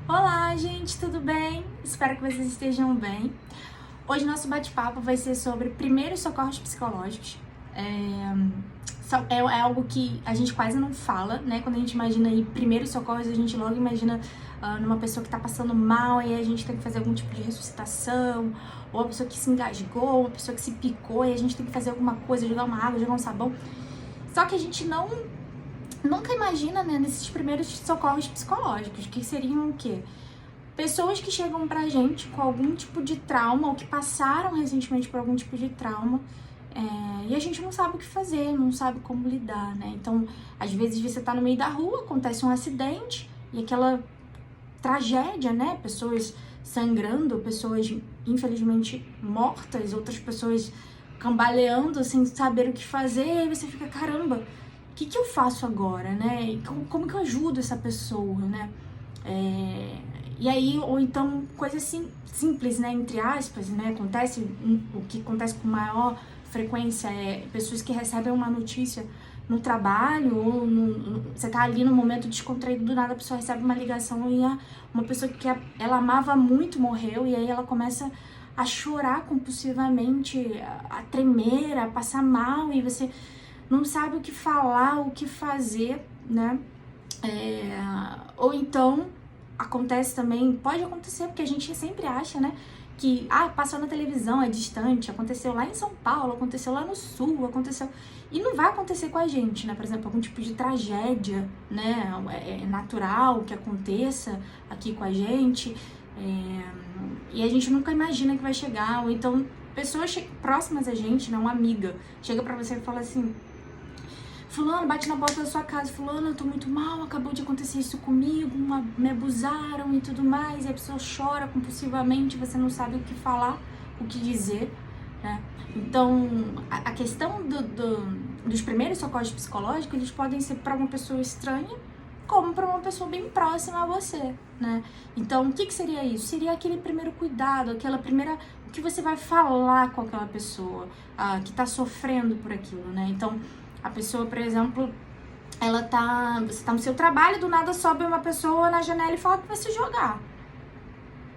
Olá, gente, tudo bem? Espero que vocês estejam bem. Hoje nosso bate-papo vai ser sobre primeiros socorros psicológicos. É algo que a gente quase não fala, né? Quando a gente imagina aí primeiros socorros, a gente logo imagina numa pessoa que tá passando mal e a gente tem que fazer algum tipo de ressuscitação, ou uma pessoa que se engasgou, uma pessoa que se picou e a gente tem que fazer alguma coisa, jogar uma água, jogar um sabão. Só que a gente nunca imagina, né, nesses primeiros socorros psicológicos, que seriam o quê? Pessoas que chegam pra gente com algum tipo de trauma ou que passaram recentemente por algum tipo de trauma e a gente não sabe o que fazer, não sabe como lidar, né? Então, às vezes você tá no meio da rua, acontece um acidente e aquela tragédia, né? Pessoas sangrando, pessoas infelizmente mortas, outras pessoas cambaleando sem saber o que fazer, e aí você fica, caramba, o que eu faço agora, né? E como que eu ajudo essa pessoa, né? E aí, ou então, coisa assim, simples, né? Entre aspas, né? O que acontece com maior frequência é pessoas que recebem uma notícia no trabalho, ou você tá ali no momento descontraído, do nada a pessoa recebe uma ligação e uma pessoa que ela amava muito morreu, e aí ela começa a chorar compulsivamente, a tremer, a passar mal, e você não sabe o que falar, o que fazer, né? Ou então acontece também, pode acontecer, porque a gente sempre acha, né, que passou na televisão, é distante, aconteceu lá em São Paulo, aconteceu lá no Sul, aconteceu, e não vai acontecer com a gente, né? Por exemplo, algum tipo de tragédia, né? É natural que aconteça aqui com a gente, e a gente nunca imagina que vai chegar. Ou então pessoas próximas a gente, né, uma amiga chega pra você e fala assim: fulano, bate na porta da sua casa, fulano, eu tô muito mal, acabou de acontecer isso comigo, me abusaram e tudo mais, e a pessoa chora compulsivamente, você não sabe o que falar, o que dizer, né? Então, a questão dos primeiros socorros psicológicos, eles podem ser para uma pessoa estranha, como para uma pessoa bem próxima a você, né? Então, o que seria isso? Seria aquele primeiro cuidado, aquela primeira... o que você vai falar com aquela pessoa que tá sofrendo por aquilo, né? Então, a pessoa, por exemplo, você tá no seu trabalho, do nada sobe uma pessoa na janela e fala que vai se jogar.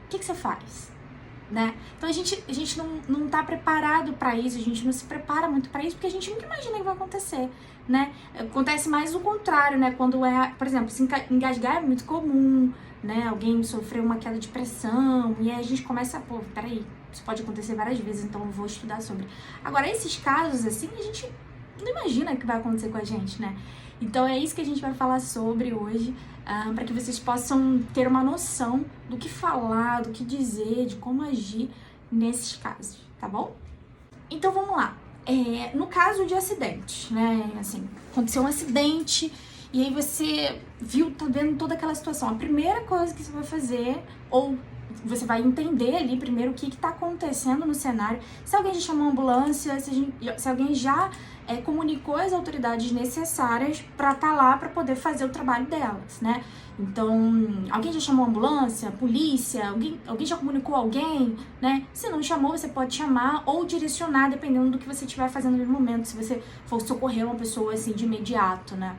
O que você faz? Né? Então a gente não tá preparado para isso, a gente não se prepara muito para isso, porque a gente nunca imagina que vai acontecer, né? Acontece mais o contrário, né? Quando por exemplo, se engasgar é muito comum, né? Alguém sofreu uma queda de pressão, e aí a gente começa, peraí, isso pode acontecer várias vezes, então eu vou estudar sobre. Agora, esses casos, assim, a gente não imagina que vai acontecer com a gente, né? Então é isso que a gente vai falar sobre hoje, para que vocês possam ter uma noção do que falar, do que dizer, de como agir nesses casos, tá bom? Então vamos lá. No caso de acidente, né? Assim, aconteceu um acidente e aí você tá vendo toda aquela situação. A primeira coisa que você vai fazer, ou você vai entender ali primeiro o que tá acontecendo no cenário, se alguém já chamou a ambulância, se alguém já comunicou as autoridades necessárias para estar lá para poder fazer o trabalho delas, né? Então, alguém já chamou a ambulância, a polícia, alguém já comunicou alguém, né? Se não chamou, você pode chamar ou direcionar, dependendo do que você estiver fazendo no momento, se você for socorrer uma pessoa assim de imediato, né?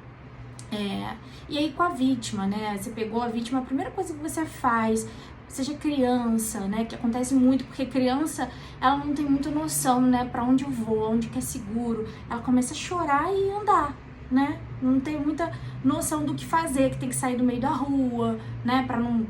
E aí com a vítima, né? Você pegou a vítima, a primeira coisa que você faz, seja criança, né? Que acontece muito, porque criança, ela não tem muita noção, né? Pra onde eu vou, onde que é seguro. Ela começa a chorar e andar, né? Não tem muita noção do que fazer, que tem que sair do meio da rua, né? Pra não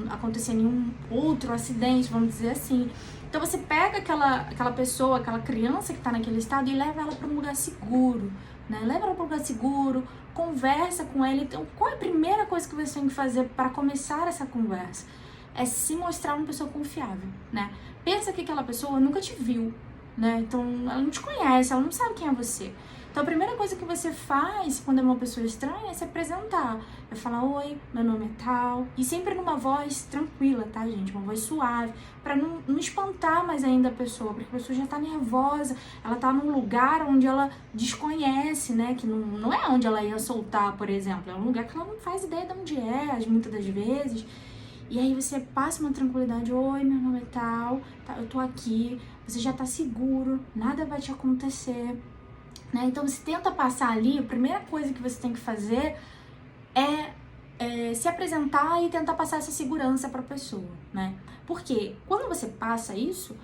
acontecer nenhum outro acidente, vamos dizer assim. Então você pega aquela pessoa, aquela criança que tá naquele estado e leva ela pra um lugar seguro, né? Leva ela pra um lugar seguro, conversa com ela. Então, qual é a primeira coisa que você tem que fazer para começar essa conversa? É se mostrar uma pessoa confiável, né? Pensa que aquela pessoa nunca te viu, né? Então, ela não te conhece, ela não sabe quem é você. Então, a primeira coisa que você faz quando é uma pessoa estranha é se apresentar. É falar: oi, meu nome é tal. E sempre numa voz tranquila, tá, gente? Uma voz suave, pra não espantar mais ainda a pessoa, porque a pessoa já tá nervosa, ela tá num lugar onde ela desconhece, né? Que não é onde ela ia soltar, por exemplo. É um lugar que ela não faz ideia de onde é, muitas das vezes. E aí você passa uma tranquilidade: oi, meu nome é tal, eu tô aqui, você já tá seguro, nada vai te acontecer, né? Então, se tenta passar ali, a primeira coisa que você tem que fazer é se apresentar e tentar passar essa segurança pra pessoa, né? Porque quando você passa isso,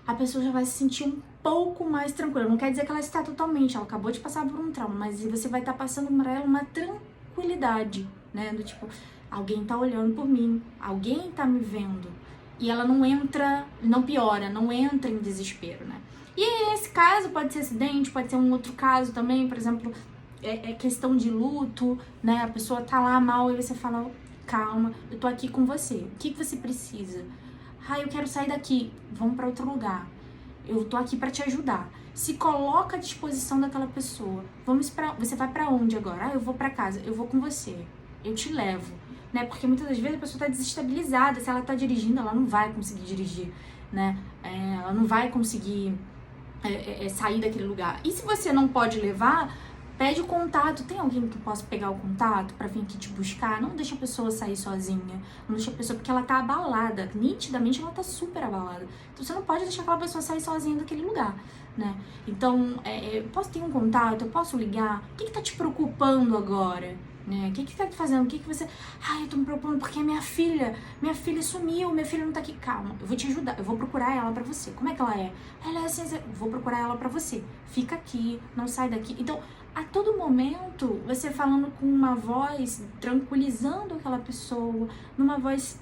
a pessoa já vai se sentir um pouco mais tranquila. Não quer dizer que ela está totalmente, ela acabou de passar por um trauma, mas você vai estar passando pra ela uma tranquilidade, né? Do tipo, alguém tá olhando por mim, alguém tá me vendo. E ela não entra, não piora, não entra em desespero, né? E esse caso pode ser acidente, pode ser um outro caso também, por exemplo, é questão de luto, né? A pessoa tá lá mal e você fala, calma, eu tô aqui com você, o que você precisa? Ah, eu quero sair daqui, vamos pra outro lugar, eu tô aqui pra te ajudar. Se coloca à disposição daquela pessoa. Você vai pra onde agora? Ah, eu vou pra casa, eu vou com você, eu te levo, né? Porque muitas das vezes a pessoa tá desestabilizada, se ela tá dirigindo, ela não vai conseguir dirigir, né? Ela não vai conseguir sair daquele lugar. E se você não pode levar, pede o contato. Tem alguém que possa pegar o contato pra vir aqui te buscar? Não deixa a pessoa sair sozinha. Não deixa a pessoa, porque ela tá abalada. Nitidamente ela tá super abalada. Então você não pode deixar aquela pessoa sair sozinha daquele lugar, né? Então, eu posso ter um contato? Eu posso ligar? O que tá te preocupando agora? Né? O que tá fazendo? O que você... Ai, eu tô me preocupando porque minha filha sumiu, minha filha não tá aqui. Calma, eu vou te ajudar, eu vou procurar ela pra você. Como é que ela é? Ela é assim, vou procurar ela pra você. Fica aqui, não sai daqui. Então, a todo momento, você falando com uma voz, tranquilizando aquela pessoa, numa voz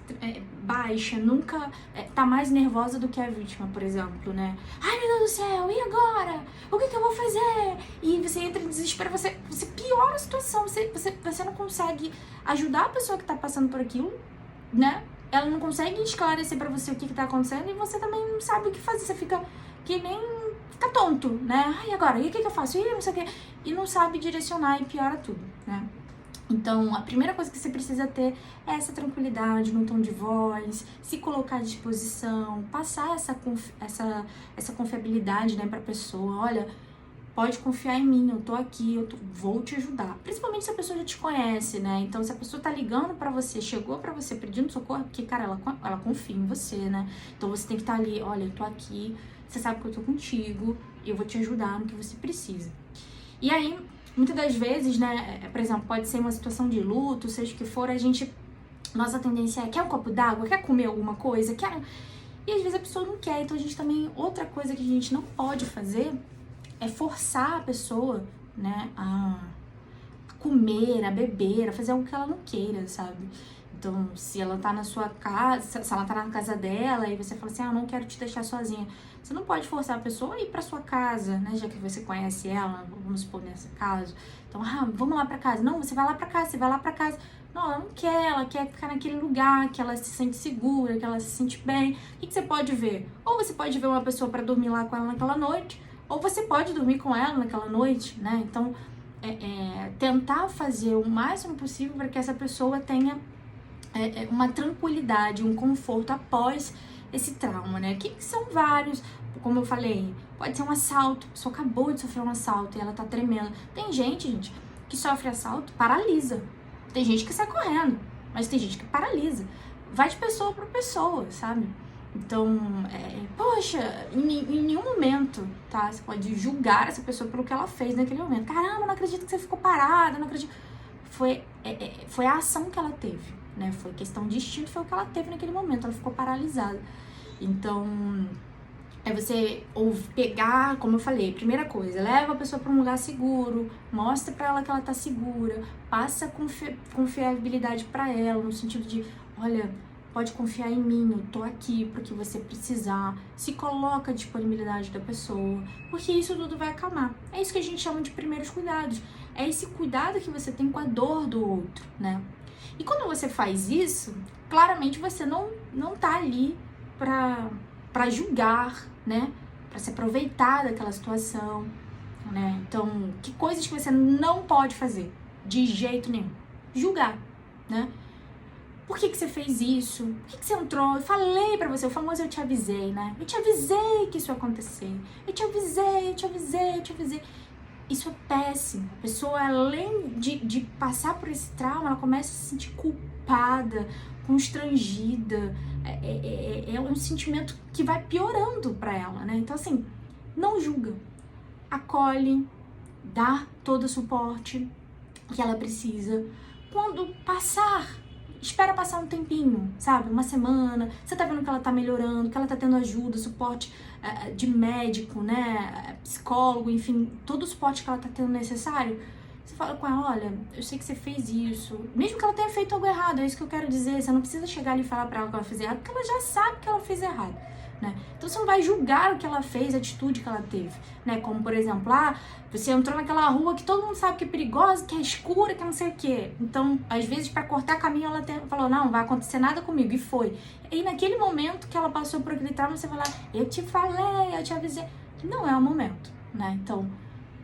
baixa, nunca tá mais nervosa do que a vítima, por exemplo, né? Ai, meu Deus do céu, e agora? O que eu vou fazer? E você entra em desespero, você piora a situação, você não consegue ajudar a pessoa que tá passando por aquilo, né? Ela não consegue esclarecer pra você o que tá acontecendo e você também não sabe o que fazer, você fica que nem... fica tonto, né? Ai, agora? E o que eu faço? E não sei o que. E não sabe direcionar e piora tudo, né? Então, a primeira coisa que você precisa ter é essa tranquilidade no tom de voz, se colocar à disposição, passar essa confiabilidade, né, pra pessoa. Olha, pode confiar em mim, eu tô aqui, vou te ajudar. Principalmente se a pessoa já te conhece, né? Então, se a pessoa tá ligando pra você, chegou pra você pedindo socorro, porque, cara, ela confia em você, né? Então, você tem que estar ali, olha, eu tô aqui, você sabe que eu tô contigo e eu vou te ajudar no que você precisa. E aí, muitas das vezes, né, por exemplo, pode ser uma situação de luto, seja o que for, nossa tendência é, quer um copo d'água? Quer comer alguma coisa? E às vezes a pessoa não quer, então a gente também, outra coisa que a gente não pode fazer é forçar a pessoa, né, a comer, a beber, a fazer algo que ela não queira, sabe? Então, se ela tá na sua casa, se ela tá na casa dela e você fala assim, eu não quero te deixar sozinha, você não pode forçar a pessoa a ir pra sua casa, né, já que você conhece ela, vamos supor nesse caso. Então, vamos lá pra casa. Não, você vai lá pra casa, você vai lá pra casa. Não, ela não quer, ela quer ficar naquele lugar, que ela se sente segura, que ela se sente bem. O que você pode ver? Ou você pode ver uma pessoa pra dormir lá com ela naquela noite, ou você pode dormir com ela naquela noite, né? Então, tentar fazer o máximo possível para que essa pessoa tenha uma tranquilidade, um conforto após esse trauma, né? Que são vários, como eu falei, pode ser um assalto, a pessoa acabou de sofrer um assalto e ela tá tremendo. Tem gente, que sofre assalto, paralisa. Tem gente que sai correndo, mas tem gente que paralisa. Vai de pessoa para pessoa, sabe? Então, poxa, em nenhum momento, tá? Você pode julgar essa pessoa pelo que ela fez naquele momento. Caramba, não acredito que você ficou parada, não acredito. Foi a ação que ela teve, né? Foi questão de instinto, foi o que ela teve naquele momento, ela ficou paralisada. Então, você pegar, como eu falei, primeira coisa, leva a pessoa para um lugar seguro, mostra para ela que ela tá segura, passa confiabilidade para ela, no sentido de, olha, pode confiar em mim, eu tô aqui pro que você precisar, se coloca a disponibilidade da pessoa, porque isso tudo vai acalmar. É isso que a gente chama de primeiros cuidados, é esse cuidado que você tem com a dor do outro, né? E quando você faz isso, claramente você não tá ali pra julgar, né? Pra se aproveitar daquela situação, né? Então, que coisas que você não pode fazer? De jeito nenhum. Julgar, né? Por que você fez isso? Por que você entrou? Eu falei pra você, o famoso eu te avisei, né? Eu te avisei que isso ia acontecer. Eu te avisei. Isso é péssimo. A pessoa, além de passar por esse trauma, ela começa a se sentir culpada, constrangida. É um sentimento que vai piorando pra ela, né? Então, assim, não julga. Acolhe, dá todo o suporte que ela precisa. quando passar, espera passar um tempinho, sabe? Uma semana, você tá vendo que ela tá melhorando, que ela tá tendo ajuda, suporte de médico, né? Psicólogo, enfim, todo o suporte que ela tá tendo necessário. Você fala com ela, olha, eu sei que você fez isso, mesmo que ela tenha feito algo errado, é isso que eu quero dizer, você não precisa chegar ali e falar pra ela que ela fez errado, porque ela já sabe que ela fez errado, né? Então você não vai julgar o que ela fez, a atitude que ela teve, né? Como, por exemplo, você entrou naquela rua que todo mundo sabe que é perigosa, que é escura, que não sei o quê. Então, às vezes, pra cortar caminho, ela falou, não vai acontecer nada comigo, e foi. E naquele momento que ela passou por aquele trauma, você vai lá, eu te falei, eu te avisei. Não é o momento, né? Então,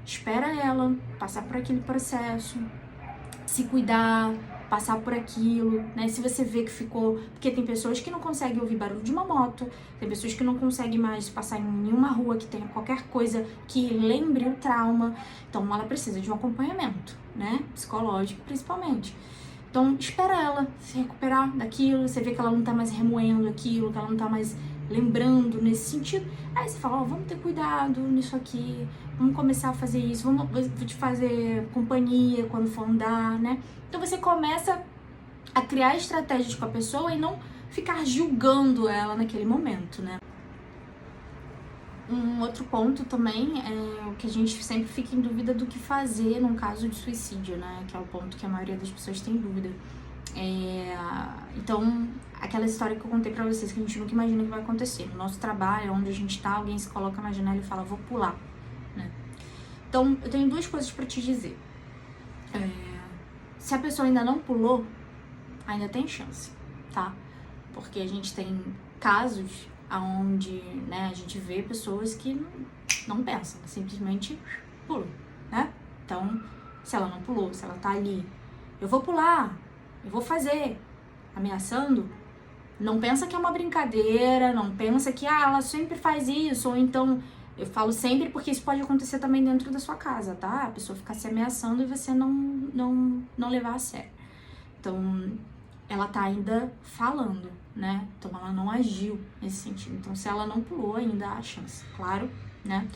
espera ela passar por aquele processo, se cuidar, passar por aquilo, né? Se você vê que ficou... Porque tem pessoas que não conseguem ouvir barulho de uma moto, tem pessoas que não conseguem mais passar em nenhuma rua que tenha qualquer coisa que lembre o trauma. Então, ela precisa de um acompanhamento, né? Psicológico, principalmente. Então, espera ela se recuperar daquilo, você vê que ela não tá mais remoendo aquilo, que ela não tá mais lembrando nesse sentido. Aí você fala, vamos ter cuidado nisso aqui, vamos começar a fazer isso, vou te fazer companhia quando for andar, né? Então você começa a criar estratégias com a pessoa e não ficar julgando ela naquele momento, né? Um outro ponto também é o que a gente sempre fica em dúvida do que fazer num caso de suicídio, né? Que é o ponto que a maioria das pessoas tem dúvida. Então, aquela história que eu contei pra vocês, que a gente nunca imagina que vai acontecer. No nosso trabalho, onde a gente tá, alguém se coloca na janela e fala, vou pular, né? Então, eu tenho duas coisas pra te dizer. Se a pessoa ainda não pulou, ainda tem chance, tá? Porque a gente tem casos onde, né, a gente vê pessoas que não pensam, simplesmente pulam, né? Então, se ela não pulou, se ela tá ali, eu vou pular, eu vou fazer, ameaçando, não pensa que é uma brincadeira, não pensa que, ela sempre faz isso, ou então, eu falo sempre porque isso pode acontecer também dentro da sua casa, tá? A pessoa ficar se ameaçando e você não levar a sério. Então, ela tá ainda falando, né? Então, ela não agiu nesse sentido. Então, se ela não pulou, ainda há chance, claro, né?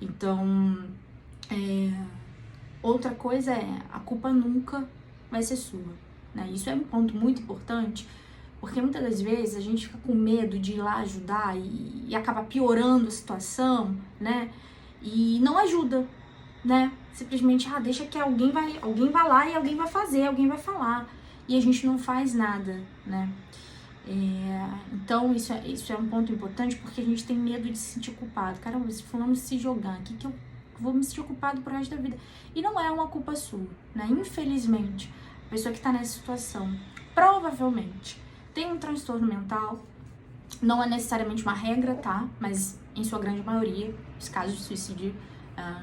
Então, outra coisa a culpa nunca vai ser sua, né? Isso é um ponto muito importante, porque muitas das vezes a gente fica com medo de ir lá ajudar e acaba piorando a situação, né? E não ajuda, né? Simplesmente, deixa que alguém vai lá e alguém vai fazer, alguém vai falar. E a gente não faz nada, né? Então, isso é um ponto importante, porque a gente tem medo de se sentir culpado. Caramba, se fulano se jogar, que eu vou me sentir culpado pro resto da vida? E não é uma culpa sua, né? Infelizmente, a pessoa que tá nessa situação, provavelmente, tem um transtorno mental. Não é necessariamente uma regra, tá? Mas, em sua grande maioria, os casos de suicídio,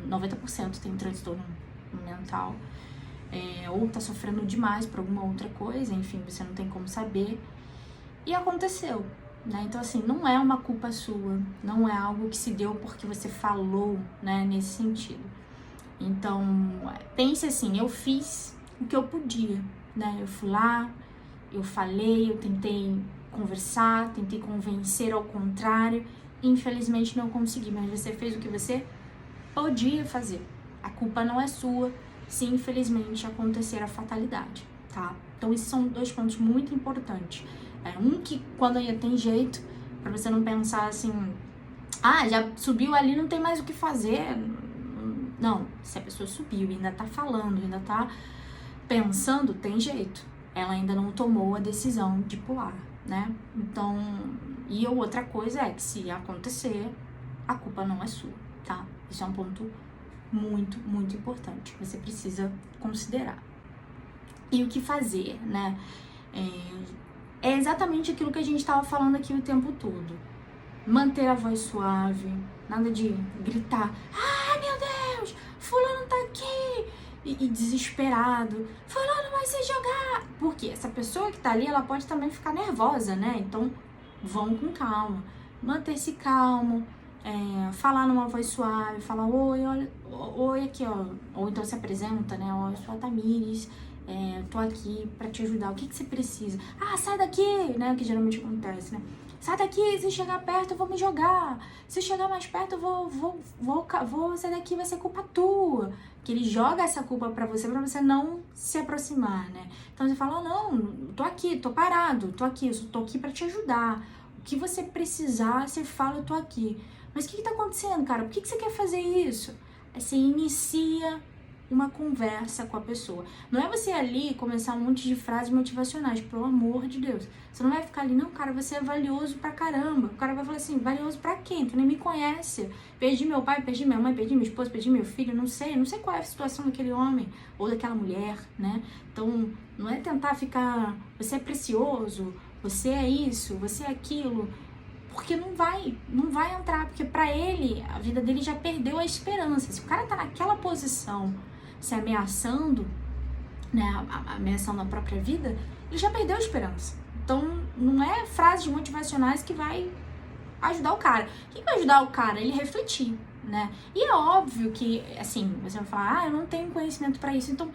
90% tem transtorno mental. Ou tá sofrendo demais por alguma outra coisa, enfim, você não tem como saber. E aconteceu, né? Então, assim, não é uma culpa sua, não é algo que se deu porque você falou, né, nesse sentido. Então, pense assim, eu fiz o que eu podia, né? Eu fui lá, eu falei, eu tentei conversar, tentei convencer ao contrário, infelizmente não consegui, mas você fez o que você podia fazer. A culpa não é sua, se infelizmente acontecer a fatalidade, tá? Então, esses são dois pontos muito importantes. Um que quando ainda tem jeito, pra você não pensar assim, já subiu ali, não tem mais o que fazer. Não, se a pessoa subiu, ainda tá falando, ainda tá pensando, tem jeito. Ela ainda não tomou a decisão de pular, né? Então, e outra coisa é que se acontecer, a culpa não é sua, tá? Isso é um ponto muito, muito importante, que você precisa considerar. E o que fazer, né? É exatamente aquilo que a gente estava falando aqui o tempo todo. Manter a voz suave, nada de gritar, ai meu Deus, fulano tá aqui, e desesperado, fulano vai se jogar. Porque essa pessoa que tá ali, ela pode também ficar nervosa, né? Então, vão com calma, manter-se calmo, falar numa voz suave, falar oi, olha, oi aqui, ó, ou então se apresenta, né, ó, eu sou a Tamires, Tô aqui pra te ajudar, o que você precisa? Ah, sai daqui, né, que geralmente acontece, né? Sai daqui, se chegar perto eu vou me jogar, se chegar mais perto eu vou sair daqui, vai ser culpa tua. Que ele joga essa culpa pra você não se aproximar, né? Então você fala, oh, não, tô aqui, tô parado, tô aqui, eu tô aqui pra te ajudar. O que você precisar, você fala, eu tô aqui. Mas o que tá acontecendo, cara? Por que você quer fazer isso? Aí você inicia uma conversa com a pessoa. Não é você ali começar um monte de frases motivacionais, pelo amor de Deus. Você não vai ficar ali, não, cara, você é valioso pra caramba. O cara vai falar assim, valioso pra quem? Tu nem me conhece. Perdi meu pai, perdi minha mãe, perdi minha esposa, perdi meu filho, não sei qual é a situação daquele homem ou daquela mulher, né? Então, não é tentar ficar, você é precioso, você é isso, você é aquilo, porque não vai entrar, porque pra ele, a vida dele já perdeu a esperança. Se o cara tá naquela posição, se ameaçando, né, ameaçando a própria vida, ele já perdeu a esperança. Então, não é frases motivacionais que vai ajudar o cara. O que vai ajudar o cara? Ele refletir, né? E é óbvio que, assim, você vai falar, eu não tenho conhecimento pra isso, então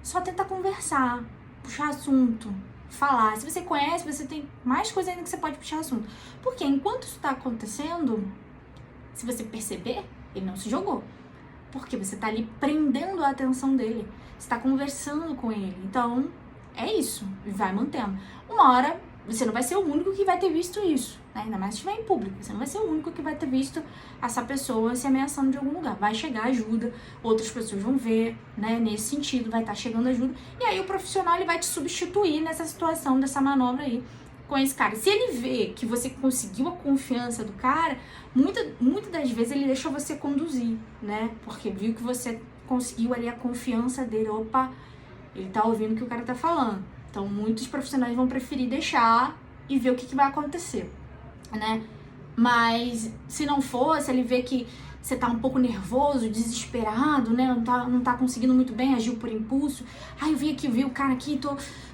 só tenta conversar, puxar assunto, falar. Se você conhece, você tem mais coisa ainda que você pode puxar assunto. Porque enquanto isso tá acontecendo, se você perceber, ele não se jogou. Porque você tá ali prendendo a atenção dele. Você tá conversando com ele. Então, é isso. Vai mantendo. Uma hora, você não vai ser o único que vai ter visto isso, né? Ainda mais se estiver em público. Você não vai ser o único que vai ter visto essa pessoa se ameaçando de algum lugar. Vai chegar ajuda, outras pessoas vão ver, né? Nesse sentido, vai estar chegando ajuda. E aí o profissional, ele vai te substituir nessa situação, dessa manobra aí com esse cara. Se ele vê que você conseguiu a confiança do cara, muitas das vezes ele deixa você conduzir, né? Porque viu que você conseguiu ali a confiança dele. Opa, ele tá ouvindo o que o cara tá falando. Então, muitos profissionais vão preferir deixar e ver o que vai acontecer, né? Mas, se não for, se ele vê que você tá um pouco nervoso, desesperado, né? Não tá conseguindo muito bem, agiu por impulso. Ah, eu vi o cara aqui,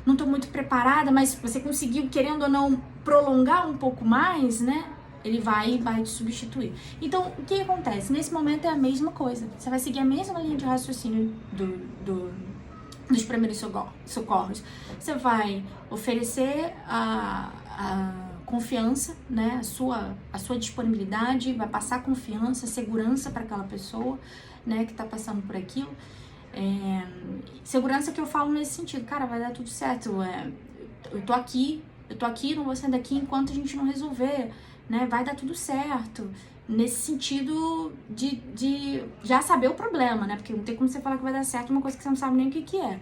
não tô muito preparada, mas você conseguiu, querendo ou não, prolongar um pouco mais, né? Ele vai te substituir. Então, o que acontece? Nesse momento é a mesma coisa. Você vai seguir a mesma linha de raciocínio dos primeiros socorros. Você vai oferecer a confiança, né, a sua disponibilidade, vai passar confiança, segurança para aquela pessoa, né, que tá passando por aquilo. Segurança que eu falo nesse sentido, cara, vai dar tudo certo, eu tô aqui, não vou sair daqui enquanto a gente não resolver, né, vai dar tudo certo. Nesse sentido de já saber o problema, né? Porque não tem como você falar que vai dar certo uma coisa que você não sabe nem o que é.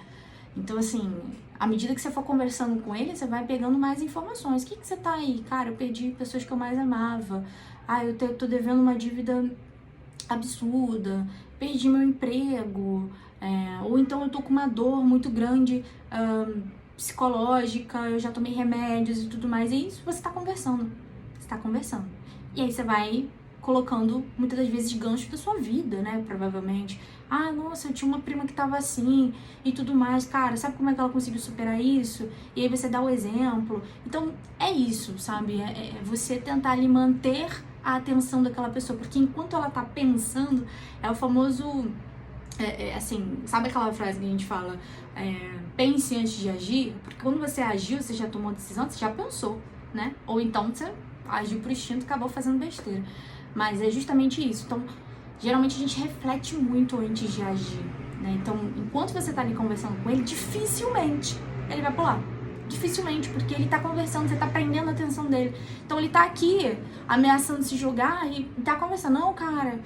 Então, assim, à medida que você for conversando com ele, você vai pegando mais informações. O que você tá aí? Cara, eu perdi pessoas que eu mais amava. Ah, eu tô devendo uma dívida absurda. Perdi meu emprego. Ou então eu tô com uma dor muito grande psicológica, eu já tomei remédios e tudo mais. E isso você tá conversando. Você tá conversando. E aí você vai colocando, muitas das vezes, ganchos da sua vida, né, provavelmente. Ah, nossa, eu tinha uma prima que tava assim e tudo mais. Cara, sabe como é que ela conseguiu superar isso? E aí você dá o exemplo. Então, é isso, sabe? É você tentar ali manter a atenção daquela pessoa. Porque enquanto ela tá pensando, é o famoso... assim, sabe aquela frase que a gente fala? Pense antes de agir. Porque quando você agiu, você já tomou decisão, você já pensou, né? Ou então você agiu por instinto e acabou fazendo besteira. Mas é justamente isso. Então, geralmente a gente reflete muito antes de agir, né? Então, enquanto você tá ali conversando com ele, dificilmente ele vai pular. Dificilmente, porque ele tá conversando, você tá prendendo a atenção dele. Então, ele tá aqui ameaçando se jogar e tá conversando. Não, cara,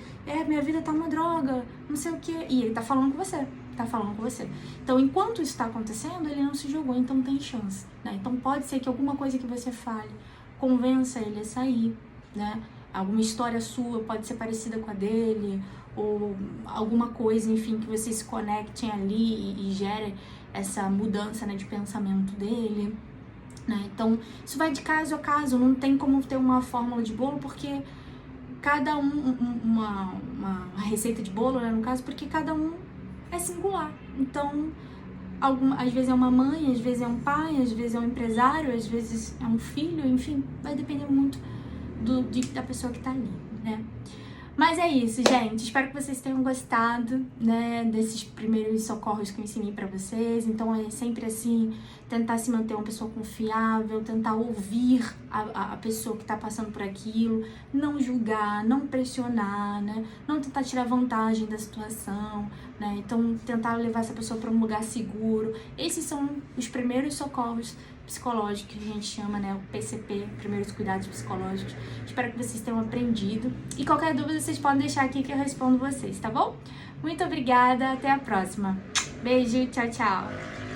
minha vida tá uma droga, não sei o quê. E ele tá falando com você. Então, enquanto isso tá acontecendo, ele não se jogou, então tem chance, né? Então, pode ser que alguma coisa que você fale convença ele a sair, né? Alguma história sua pode ser parecida com a dele, ou alguma coisa, enfim, que vocês se conectem ali e gere essa mudança, né, de pensamento dele, né? Então, isso vai de caso a caso, não tem como ter uma fórmula de bolo, porque cada uma receita de bolo, né, no caso, porque cada um é singular. Então, às vezes é uma mãe, às vezes é um pai, às vezes é um empresário, às vezes é um filho, enfim, vai depender muito da pessoa que tá ali, né? Mas é isso, gente. Espero que vocês tenham gostado, né, desses primeiros socorros que eu ensinei pra vocês. Então é sempre assim, tentar se manter uma pessoa confiável, tentar ouvir a pessoa que tá passando por aquilo, não julgar, não pressionar, né, não tentar tirar vantagem da situação, né, então tentar levar essa pessoa pra um lugar seguro. Esses são os primeiros socorros psicológicos que a gente chama, né, o PCP, Primeiros Cuidados Psicológicos. Espero que vocês tenham aprendido. E qualquer dúvida vocês podem deixar aqui que eu respondo vocês, tá bom? Muito obrigada, até a próxima. Beijo, tchau, tchau!